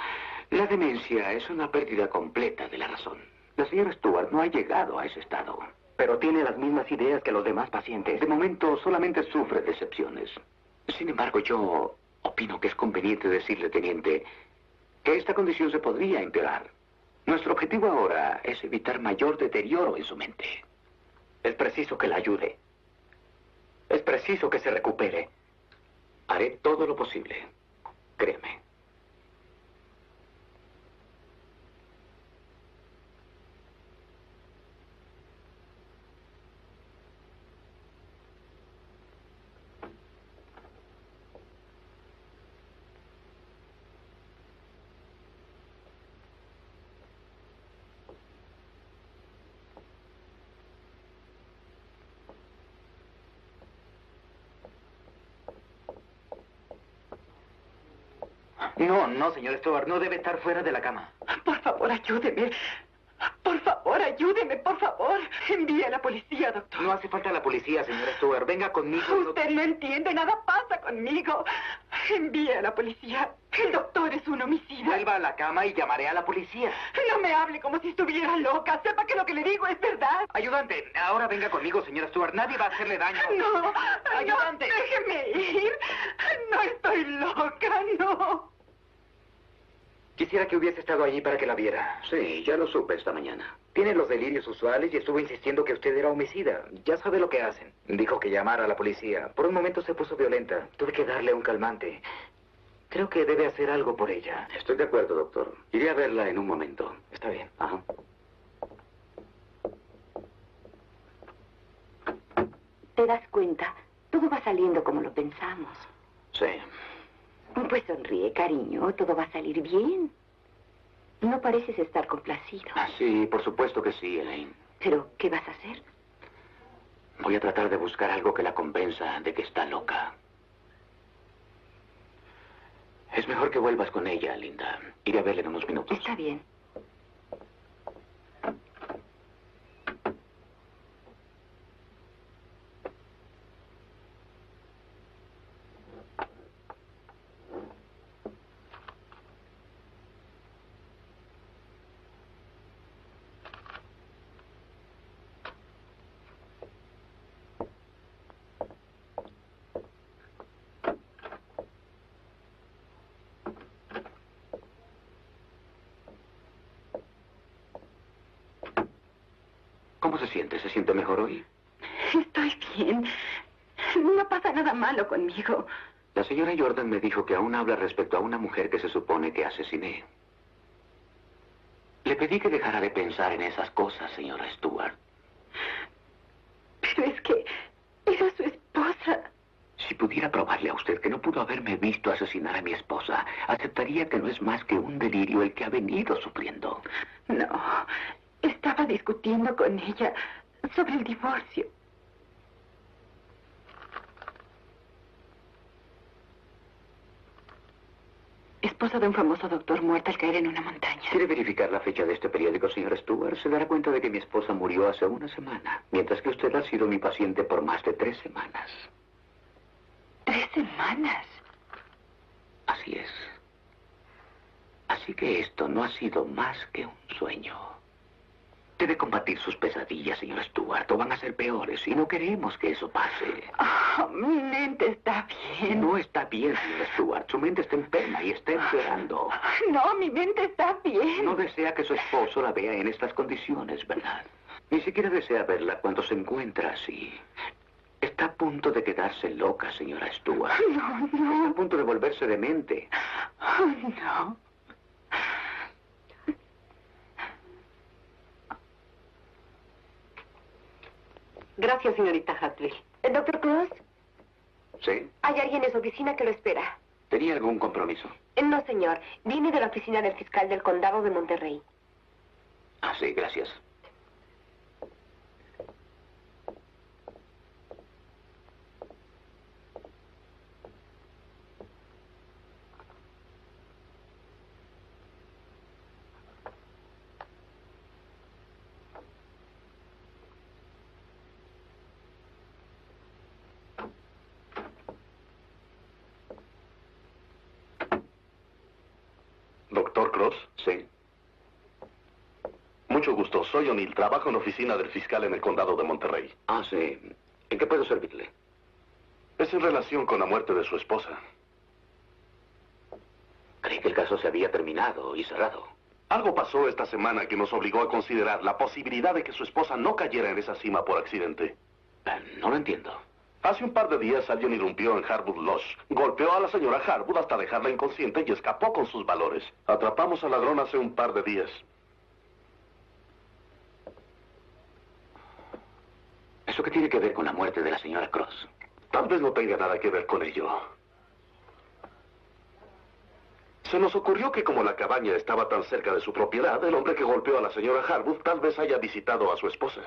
la demencia es una pérdida completa de la razón. La señora Stewart no ha llegado a ese estado. Pero tiene las mismas ideas que los demás pacientes. De momento solamente sufre decepciones. Sin embargo, yo opino que es conveniente decirle, teniente, que esta condición se podría empeorar. Nuestro objetivo ahora es evitar mayor deterioro en su mente. Es preciso que la ayude. Es preciso que se recupere. Haré todo lo posible. Créeme. No, señor Stewart, no debe estar fuera de la cama. Por favor, ayúdeme. Por favor, ayúdeme, por favor. Envíe a la policía, doctor. No hace falta la policía, señor Stewart. Venga conmigo. Usted no entiende, nada pasa conmigo. Envíe a la policía. El doctor es un homicida. Vuelva a la cama y llamaré a la policía. No me hable como si estuviera loca. Sepa que lo que le digo es verdad. Ayudante, ahora venga conmigo, señor Stewart. Nadie va a hacerle daño. No, ayudante. No, déjeme ir. No estoy loca, no. Quisiera que hubiese estado allí para que la viera. Sí, ya lo supe esta mañana. Tiene los delirios usuales y estuvo insistiendo que usted era homicida. Ya sabe lo que hacen. Dijo que llamara a la policía. Por un momento se puso violenta. Tuve que darle un calmante. Creo que debe hacer algo por ella. Estoy de acuerdo, doctor. Iré a verla en un momento. Está bien. Ajá. ¿Te das cuenta? Todo va saliendo como lo pensamos. Sí. Pues sonríe, cariño. Todo va a salir bien. No pareces estar complacido. Sí, por supuesto que sí, Elaine. ¿Pero qué vas a hacer? Voy a tratar de buscar algo que la convenza de que está loca. Es mejor que vuelvas con ella, Linda. Iré a verla en unos minutos. Está bien. ¿Cómo se siente? ¿Se siente mejor hoy? Estoy bien. No pasa nada malo conmigo. La señora Jordan me dijo que aún habla respecto a una mujer que se supone que asesiné. Le pedí que dejara de pensar en esas cosas, señora Stewart. Pero es que era su esposa. Si pudiera probarle a usted que no pudo haberme visto asesinar a mi esposa, aceptaría que no es más que un delirio el que ha venido sufriendo. No, estaba discutiendo con ella sobre el divorcio. Esposa de un famoso doctor muerto al caer en una montaña. ¿Quiere verificar la fecha de este periódico, señor Stewart? Se dará cuenta de que mi esposa murió hace una semana, mientras que usted ha sido mi paciente por más de 3 semanas. ¿3 semanas? Así es. Así que esto no ha sido más que un sueño. Debe combatir sus pesadillas, señor Stewart, o van a ser peores, y no queremos que eso pase. Oh, mi mente está bien. No está bien, señor Stewart. Su mente está enferma y está empeorando. No, mi mente está bien. No desea que su esposo la vea en estas condiciones, ¿verdad? Ni siquiera desea verla cuando se encuentra así. Está a punto de quedarse loca, señora Stewart. No. Está a punto de volverse demente. Oh, no. Gracias, señorita Hatfield. ¿Doctor Cross? ¿Sí? Hay alguien en su oficina que lo espera. ¿Tenía algún compromiso? No, señor. Viene de la oficina del fiscal del condado de Monterrey. Ah, sí, gracias. ¿Doctor Cross? Sí. Mucho gusto. Soy O'Neill. Trabajo en la oficina del fiscal en el condado de Monterrey. Ah, sí. ¿En qué puedo servirle? Es en relación con la muerte de su esposa. Creí que el caso se había terminado y cerrado. Algo pasó esta semana que nos obligó a considerar la posibilidad de que su esposa no cayera en esa cima por accidente. No lo entiendo. Hace un par de días alguien irrumpió en Harwood Lodge, golpeó a la señora Harwood hasta dejarla inconsciente y escapó con sus valores. Atrapamos al ladrón hace un par de días. ¿Eso qué tiene que ver con la muerte de la señora Cross? Tal vez no tenga nada que ver con ello. Se nos ocurrió que como la cabaña estaba tan cerca de su propiedad, el hombre que golpeó a la señora Harwood tal vez haya visitado a su esposa.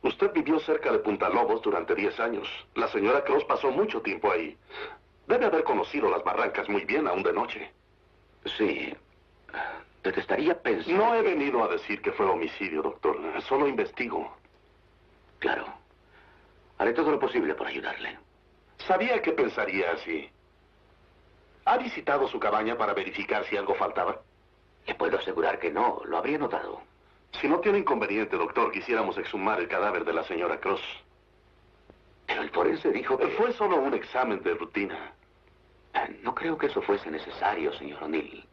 Usted vivió cerca de Punta Lobos durante 10 años. La señora Cross pasó mucho tiempo ahí. Debe haber conocido las barrancas muy bien, aún de noche. Sí. Detestaría pensar... No he venido a decir que fue homicidio, doctor. Solo investigo. Claro. Haré todo lo posible por ayudarle. Sabía que pensaría así. ¿Ha visitado su cabaña para verificar si algo faltaba? Le puedo asegurar que no. Lo habría notado. Si no tiene inconveniente, doctor, quisiéramos exhumar el cadáver de la señora Cross. Pero el forense dijo que... Fue solo un examen de rutina. No creo que eso fuese necesario, señor O'Neill.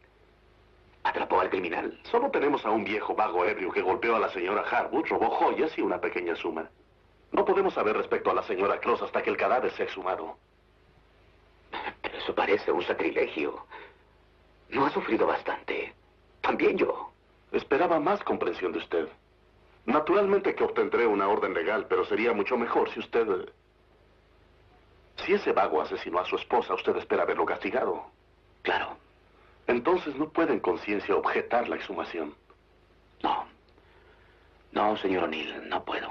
Atrapó al criminal. Solo tenemos a un viejo vago ebrio que golpeó a la señora Harwood, robó joyas y una pequeña suma. No podemos saber respecto a la señora Cross hasta que el cadáver sea exhumado. Pero eso parece un sacrilegio. No ha sufrido bastante. También yo. Esperaba más comprensión de usted. Naturalmente que obtendré una orden legal, pero sería mucho mejor si usted... Si ese vago asesinó a su esposa, usted espera verlo castigado. Claro. Entonces no puede en conciencia objetar la exhumación. No. No, señor O'Neill, no puedo.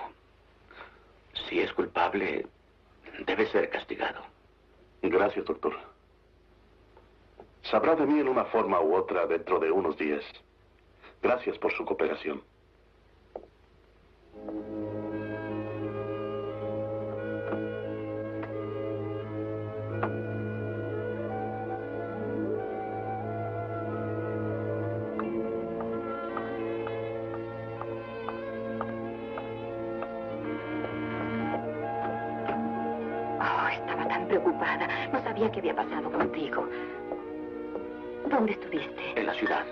Si es culpable, debe ser castigado. Gracias, doctor. Sabrá de mí en una forma u otra dentro de unos días. Gracias por su cooperación. Estaba tan preocupada. No sabía qué había pasado contigo. ¿Dónde estuviste? En la ciudad.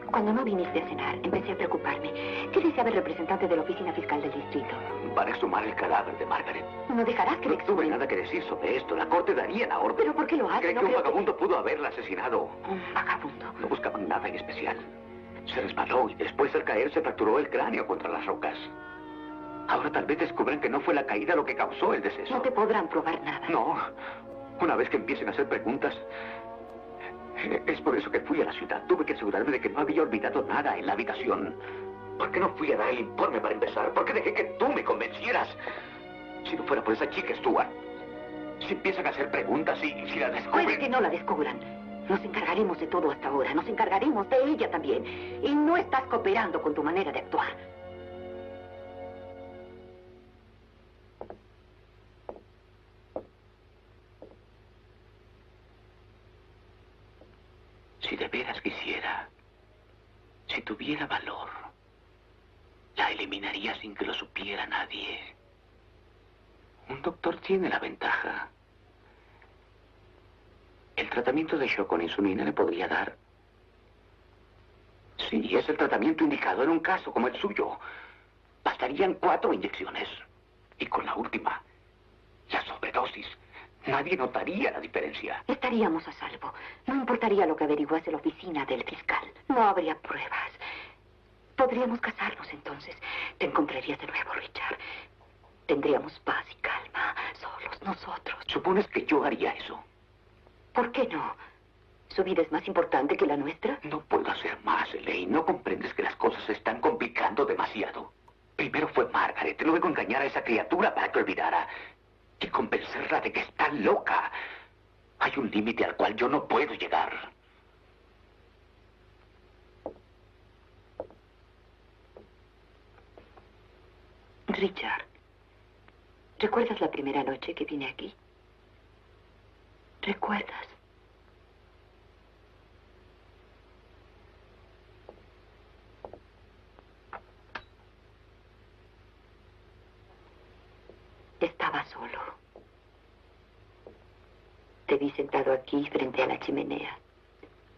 Cuando no viniste a cenar, empecé a preocuparme. ¿Qué deseaba el representante de la oficina fiscal del distrito? Van a exhumar el cadáver de Margaret. ¿No dejarás que No le tuve exhumen? nada que decir sobre esto. La corte daría la orden. ¿Pero por qué lo hace? ¿Cree No que un creo vagabundo pudo haberla asesinado? ¿Un vagabundo? No buscaban nada en especial. Se resbaló y después al caer se fracturó el cráneo contra las rocas. Ahora tal vez descubran que no fue la caída lo que causó el deceso. No te podrán probar nada. No. Una vez que empiecen a hacer preguntas... Es por eso que fui a la ciudad. Tuve que asegurarme de que no había olvidado nada en la habitación. ¿Por qué no fui a dar el informe para empezar? ¿Por qué dejé que tú me convencieras? Si no fuera por esa chica Stuart. Si empiezan a hacer preguntas y si la descubren... Puede que no la descubran. Nos encargaremos de todo hasta ahora. Nos encargaremos de ella también. Y no estás cooperando con tu manera de actuar. Si de veras quisiera, si tuviera valor, la eliminaría sin que lo supiera nadie. Un doctor tiene la ventaja. El tratamiento de shock con insulina le podría dar... Sí, es el tratamiento indicado en un caso como el suyo. Bastarían 4 inyecciones. Y con la última, la sobredosis, nadie notaría la diferencia. Estaríamos a salvo. No importaría lo que averiguase la oficina del fiscal. No habría pruebas. Podríamos casarnos entonces. Te encontrarías de nuevo, Richard. Tendríamos paz y calma, solos nosotros. ¿Supones que yo haría eso? ¿Por qué no? ¿Su vida es más importante que la nuestra? No puedo hacer más, Elaine. ¿No comprendes que las cosas se están complicando demasiado? Primero fue Margaret, luego engañar a esa criatura para que olvidara. Y convencerla de que está loca. Hay un límite al cual yo no puedo llegar. Richard, ¿recuerdas la primera noche que vine aquí? ¿Recuerdas? Estaba solo. Te vi sentado aquí frente a la chimenea.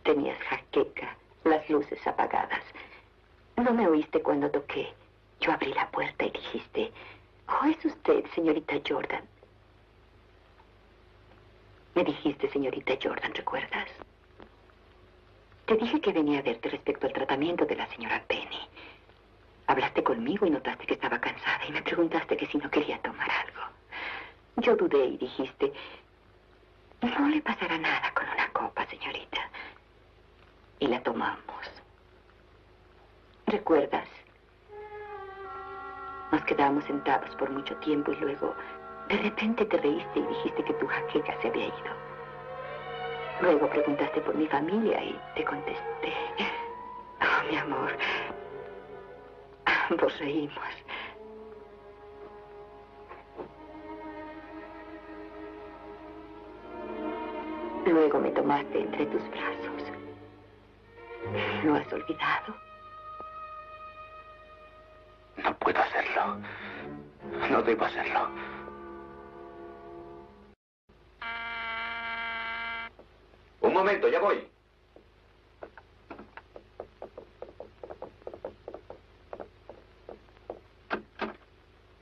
Tenías jaqueca, las luces apagadas. No me oíste cuando toqué. Yo abrí la puerta y dijiste, «Oh, es usted, señorita Jordan». Me dijiste, señorita Jordan, ¿recuerdas? Te dije que venía a verte respecto al tratamiento de la señora Penny. Hablaste conmigo y notaste que estaba cansada y me preguntaste que si no quería tomar algo. Yo dudé y dijiste, no le pasará nada con una copa, señorita. Y la tomamos. ¿Recuerdas? Nos quedamos sentados por mucho tiempo y luego, de repente te reíste y dijiste que tu jaqueca se había ido. Luego preguntaste por mi familia y te contesté. Oh, mi amor. Ambos reímos. Luego me tomaste entre tus brazos. ¿Lo has olvidado? No puedo hacerlo. No debo hacerlo. Un momento, ya voy.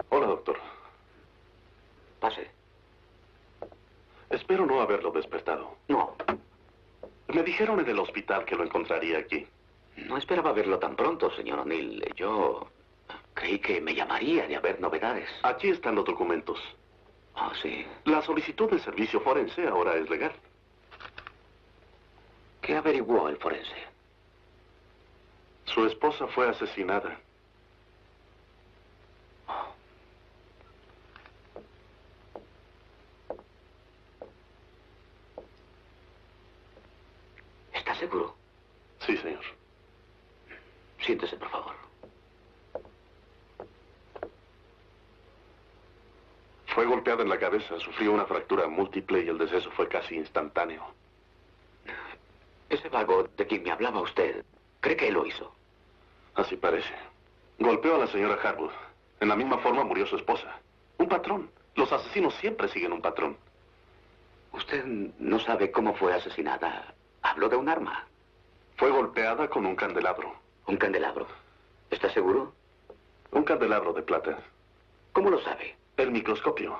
Hola, doctor. Pase. Espero no haberlo despertado. No, Me dijeron en el hospital que lo encontraría aquí. no esperaba verlo tan pronto, señor O'Neill. Yo creí que me llamaría de haber novedades. Aquí están los documentos. Ah, sí. La solicitud de servicio forense ahora es legal. ¿Qué averiguó el forense? Su esposa fue asesinada. ¿Está seguro? Sí, señor. Siéntese, por favor. Fue golpeada en la cabeza, sufrió una fractura múltiple y el deceso fue casi instantáneo. Ese vago de quien me hablaba usted, ¿cree que él lo hizo? Así parece. Golpeó a la señora Harwood. En la misma forma murió su esposa. Un patrón. Los asesinos siempre siguen un patrón. Usted no sabe cómo fue asesinada. Habló de un arma. Fue golpeada con un candelabro. ¿Un candelabro? ¿Está seguro? Un candelabro de plata. ¿Cómo lo sabe? El microscopio.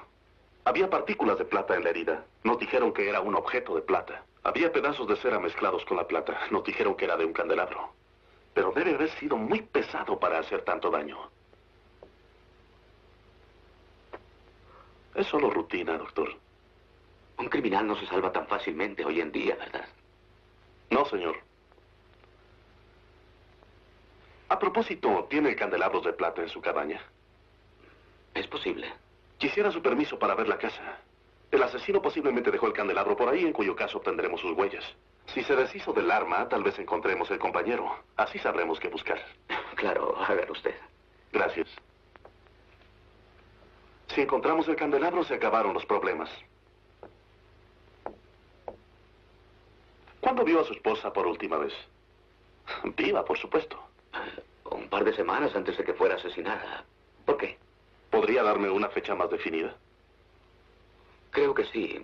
Había partículas de plata en la herida. Nos dijeron que era un objeto de plata. Había pedazos de cera mezclados con la plata. Nos dijeron que era de un candelabro. Pero debe haber sido muy pesado para hacer tanto daño. Es solo rutina, doctor. Un criminal no se salva tan fácilmente hoy en día, ¿verdad? No, señor. A propósito, ¿tiene candelabros de plata en su cabaña? Es posible. Quisiera su permiso para ver la casa. El asesino posiblemente dejó el candelabro por ahí, en cuyo caso obtendremos sus huellas. Si se deshizo del arma, tal vez encontremos el compañero. Así sabremos qué buscar. Claro, hágalo usted. Gracias. Si encontramos el candelabro, se acabaron los problemas. ¿Cuándo vio a su esposa por última vez? Viva, por supuesto. Un par de semanas antes de que fuera asesinada. ¿Por qué? ¿Podría darme una fecha más definida? Creo que sí.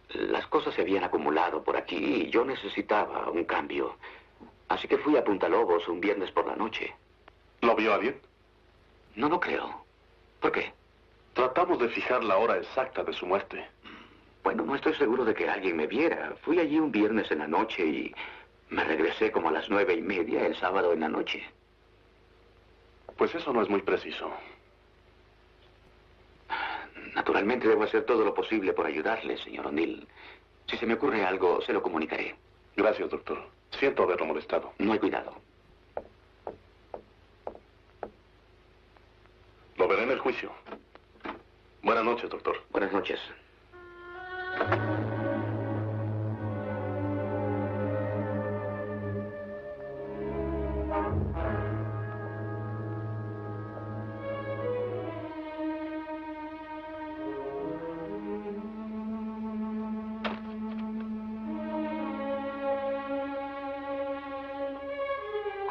Las cosas se habían acumulado por aquí y yo necesitaba un cambio. Así que fui a Punta Lobos un viernes por la noche. ¿Lo vio alguien? No lo creo. ¿Por qué? Tratamos de fijar la hora exacta de su muerte. Bueno, no estoy seguro de que alguien me viera. Fui allí un viernes en la noche y me regresé como a las 9:30 el sábado en la noche. Pues eso no es muy preciso. Naturalmente debo hacer todo lo posible por ayudarle, señor O'Neill. Si se me ocurre algo, se lo comunicaré. Gracias, doctor. Siento haberlo molestado. No hay cuidado. Lo veré en el juicio. Buenas noches, doctor. Buenas noches.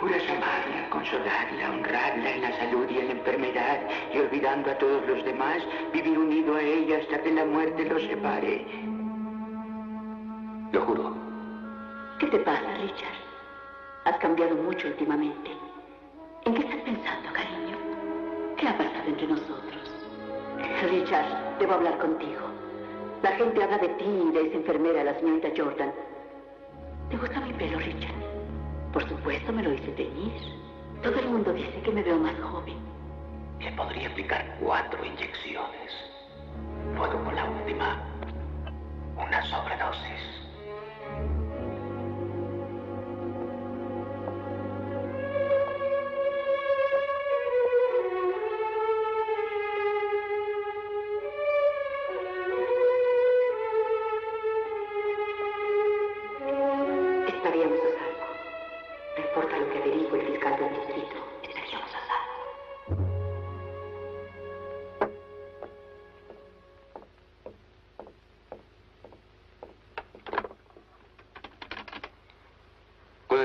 Juras amarla, consolarla, honrarla en la salud y en la enfermedad, y olvidando a todos los demás, vivir unido a ella hasta que la muerte los separe. Lo juro. ¿Qué te pasa, Richard? Has cambiado mucho últimamente. ¿En qué estás pensando, cariño? ¿Qué ha pasado entre nosotros? Richard, debo hablar contigo. La gente habla de ti y de esa enfermera, la señorita Jordan. ¿Te gusta mi pelo, Richard? Por supuesto, me lo hice teñir. Todo el mundo dice que me veo más joven. Le podría aplicar 4 inyecciones. Luego con la última, una sobredosis.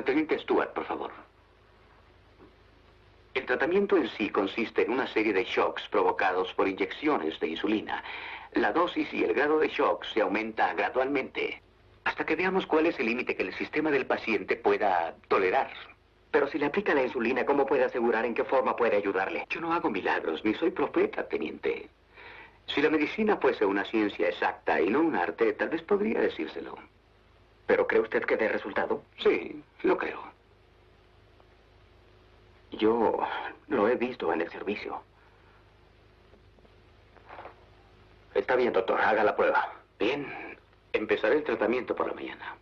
Teniente Stewart, por favor. El tratamiento en sí consiste en una serie de shocks provocados por inyecciones de insulina. La dosis y el grado de shock se aumenta gradualmente hasta que veamos cuál es el límite que el sistema del paciente pueda tolerar. Pero si le aplica la insulina, ¿cómo puede asegurar en qué forma puede ayudarle? Yo no hago milagros, ni soy profeta, teniente. Si la medicina fuese una ciencia exacta y no un arte, tal vez podría decírselo. ¿Pero cree usted que dé resultado? Sí, lo creo. Yo lo he visto en el servicio. Está bien, doctor. Haga la prueba. Bien. Empezaré el tratamiento por la mañana.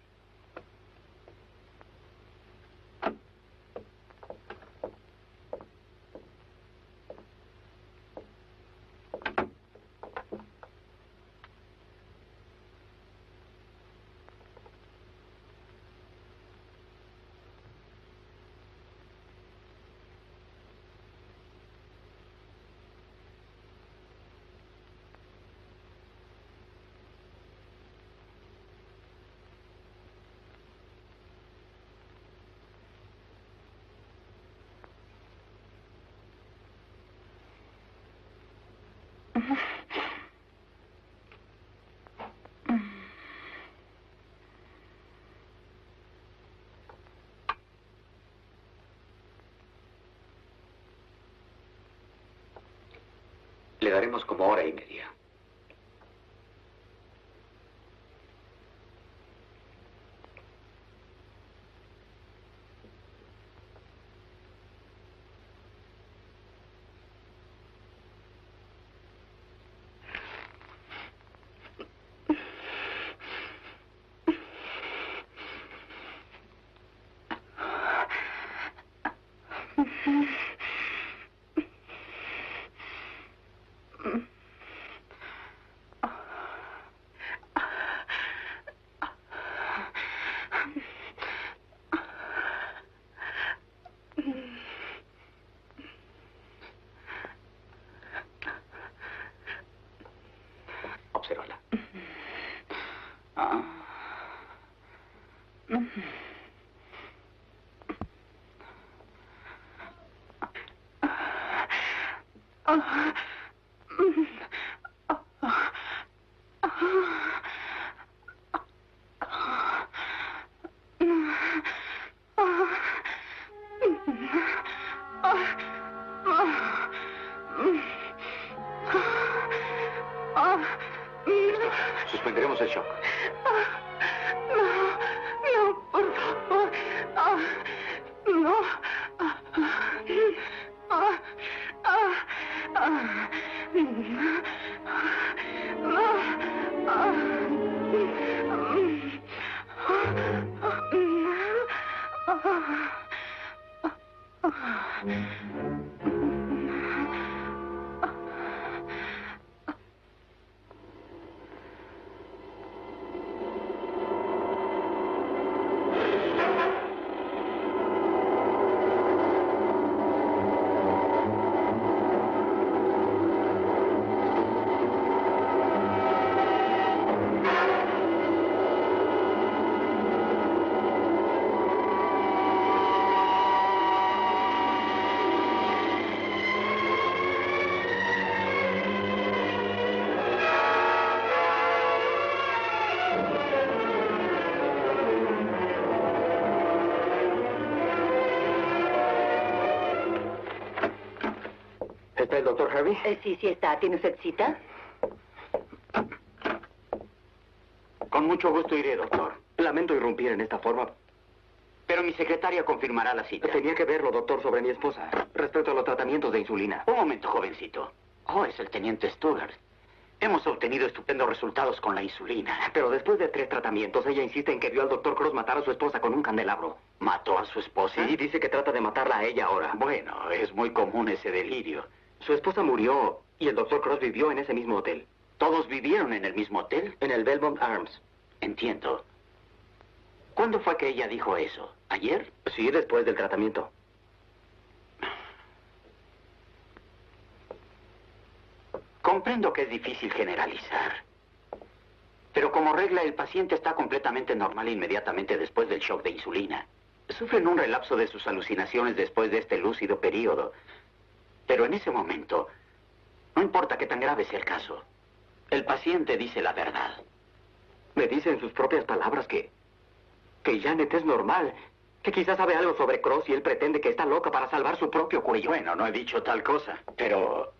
Le daremos como hora y media. Obsérvala. Suspenderemos el shock. No, por favor. No. ¿Está el doctor Harvey? Sí, está. ¿Tiene usted cita? Con mucho gusto iré, doctor. Lamento irrumpir en esta forma. Pero mi secretaria confirmará la cita. Tenía que verlo, doctor, sobre mi esposa, respecto a los tratamientos de insulina. Un momento, jovencito. Oh, es el teniente Stewart. Hemos obtenido estupendos resultados con la insulina. Pero después de 3 tratamientos, ella insiste en que vio al doctor Cross matar a su esposa con un candelabro. ¿Mató a su esposa? Sí, dice que trata de matarla a ella ahora. Bueno, es muy común ese delirio. Su esposa murió y el doctor Cross vivió en ese mismo hotel. ¿Todos vivieron en el mismo hotel? En el Belmont Arms. Entiendo. ¿Cuándo fue que ella dijo eso? ¿Ayer? Sí, después del tratamiento. Comprendo que es difícil generalizar. Pero como regla, el paciente está completamente normal inmediatamente después del shock de insulina. sufren un relapso de sus alucinaciones después de este lúcido periodo. Pero en ese momento, no importa qué tan grave sea el caso, el paciente dice la verdad. Me dice en sus propias palabras que Janet es normal, que quizás sabe algo sobre Cross y él pretende que está loca para salvar su propio cuello. Bueno, no he dicho tal cosa, pero...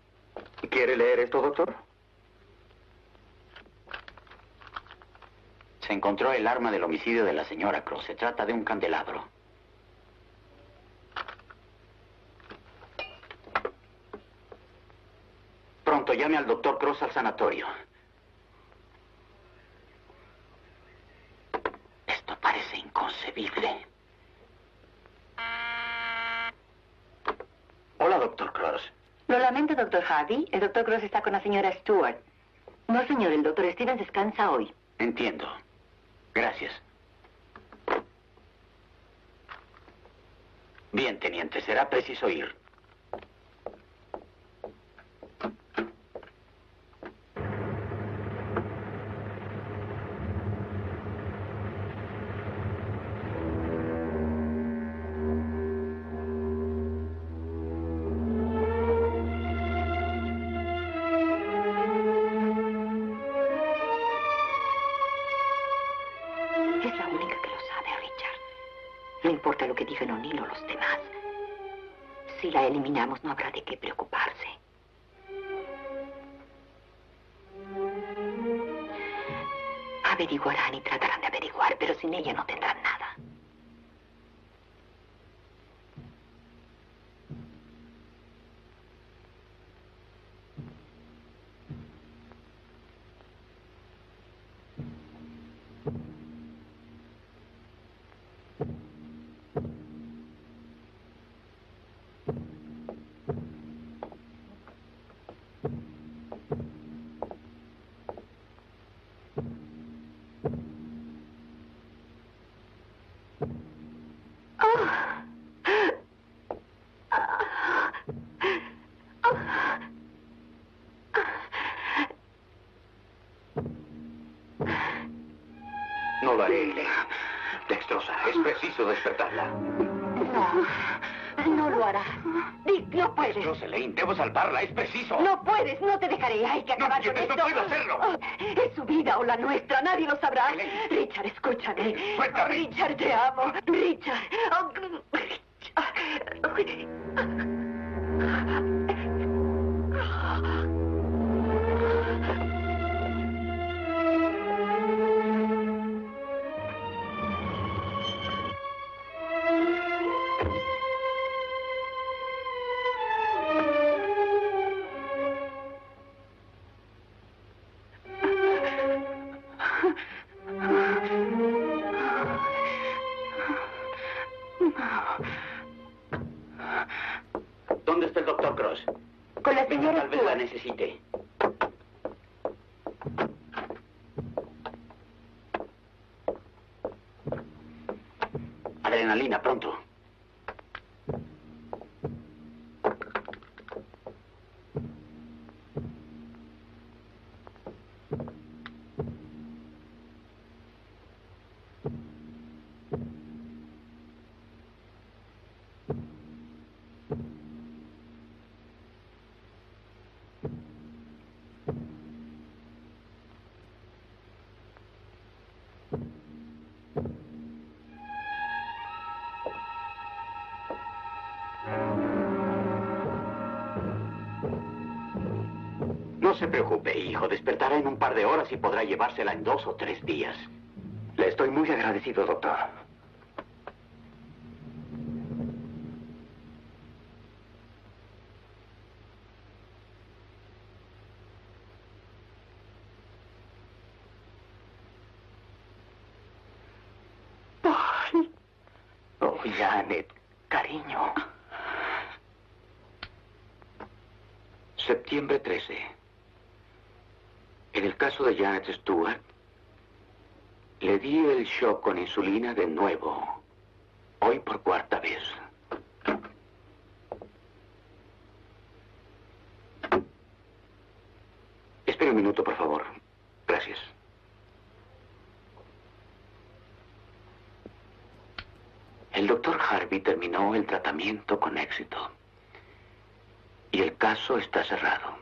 ¿Quiere leer esto, doctor? Se encontró el arma del homicidio de la señora Cross. Se trata de un candelabro. Pronto llame al doctor Cross al sanatorio. Esto parece inconcebible. Hola, doctor Cross. Lo lamento, doctor Hardy. El doctor Cross está con la señora Stewart. No, señor, el doctor Stevens descansa hoy. Entiendo. Gracias. Bien, teniente, será preciso ir. Es la única que lo sabe, Richard. No importa lo que digan O'Neill o los demás. Si la eliminamos, no habrá de qué preocuparse. Averiguarán y tratarán de averiguar, pero sin ella no tendrán nada. No lo haré, Elaine. Dextrosa, es preciso despertarla. No lo harás. Dick, no puedes. Dextrosa, Elaine, debo salvarla, es preciso. No puedes, no te dejaré. Hay que acabar con no esto. puedo hacerlo. Es su vida o la nuestra, nadie lo sabrá. Elaine. Richard, escúchame. Suéltame. Richard, te amo. Richard. ¿Dónde está el doctor Cross? Con la Venga, señora tal vez la Stewart. necesite. Adrenalina, pronto. No se preocupe, hijo. Despertará en un par de horas y podrá llevársela en 2 o 3 días. Le estoy muy agradecido, doctor. Oh, Janet, cariño. Septiembre 13. En el caso de Janet Stewart, le di el shock con insulina de nuevo. Hoy por 4ª vez. Espere un minuto, por favor. Gracias. El doctor Harvey terminó el tratamiento con éxito. Y el caso está cerrado.